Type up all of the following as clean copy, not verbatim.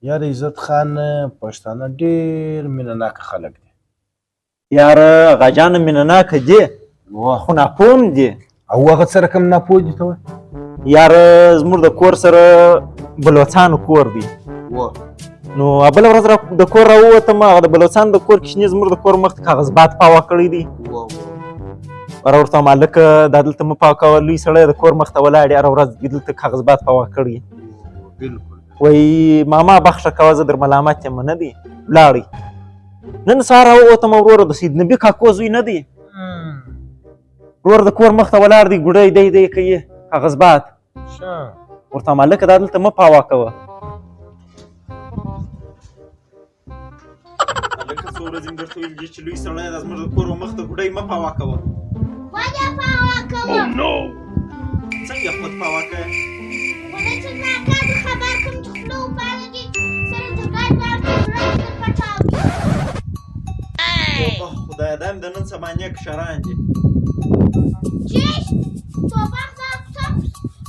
یاره عزت خان پښتانه ډېر مینه ناکه خلک دي. یاره غاجانه مینه ناکه دي خو ناپوه دي. او هغه څه رقم ناپوه دي ته وایي؟ یاره زموږ د کور سره بلوڅانو کور دی. نو بله ورځ د کور راووتم، هغه د بلوڅانو د کور کوچني زموږ د کور مخ ته کاغذبات پاوه کړی دی. ورته وایم هلکه دا دلته مه پاوه کوه، لوی سړی د کور مخ ته ولاړ یې هره ورځ دلته کاغذبات پاوه کړي. وایي ماما بخښه کوه زه در ملامت یم نه دی. ولاړی نن سهار راووتم وروره د سید نبي کاکو زوی نه دی، ورور د کور مخ ته ولاړ دی ګوډی دی دی کوي کاغذبات. ورته وایم هلکه دا دلته مه پاوه کوه. هلکه څو ورځې مې درته ویلي دي چې لوی سړی دا زموږ د کور مخ ته ګوډی مه پاوه کوه. ولې پاوه کوم؟ څنګه خود پاوه کوې؟ ولې چې ناکه د خبر کوم چې خوله وپاله دي سره د ګډ بار کې زړه کې پټاو توبه خدایه دا مې د نن سبا نیک شران دي. چیش توبه خدای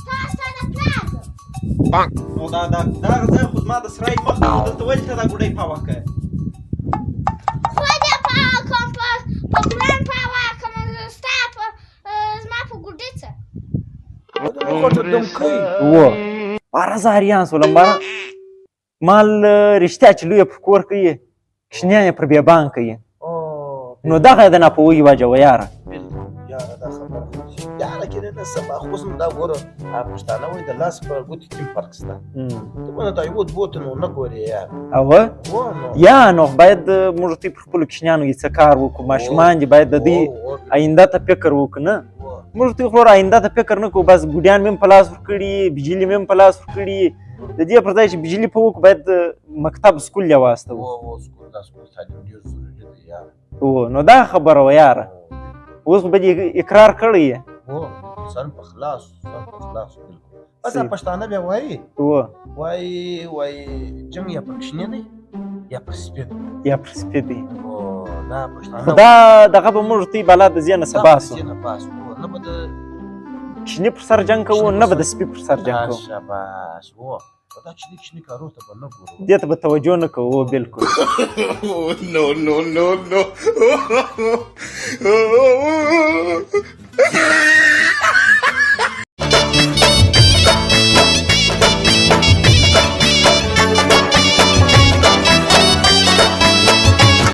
تاسو ته د پلار نو دغه ځای خو زما د سرای مخ ته و، دلته ولې ته دا ګوډی پاوه کوې؟ ولې پاوه کوم په ګران پاوه کوم ستا زما په ګوډي څه باره زه حیران شولم باره مال رښتیا چې لویه په کور کوي کوچنیان یې پر بېبان کوي. نو دغه یې د ناپوهۍ وجه وه یاره. یاره دا خبره خو یاره کېدی نه سبا خو اوس دا ګوره پښتانه وایي د لاس په ګوتې کې هم فرق شته. ته به دا یو دوو ته نو نه ګورې یاره. اوه یا نو باید موږ دوی پر خپلو کوچنیانو کې څه کار وکړو. ماشومان دي باید د دوی آینده ته فکر وکړو. نه موږ دوی خو آینده ته فکر نه کوو، بس ګوډیان مې هم په لاس ورکړي، بجلي مې هم په لاس ورکړي. د دې پر ځای چې بجلي په وکړو باید مکتب سکول یې واستوو. سکول تعلیم ډېر ضروري دی یاره. نو دا خبره وه یاره. اوس خو به دې اقرار کړی یې. سر په خلاص بس پښتانه بیا وایي وایي جنګ یا پر کوچني دی یا پر سپي دی. نه پښتانه خو دا دغه به موږ دوی بلا د ذهنه څه باسو. نه به د کوچني پر سر جنګ کوو نه به د سپي پر سر جنګ کوو. شاباش دا کوچني کارو ته به نه ګورو، دې ته به توجه نه کوو. بلکل no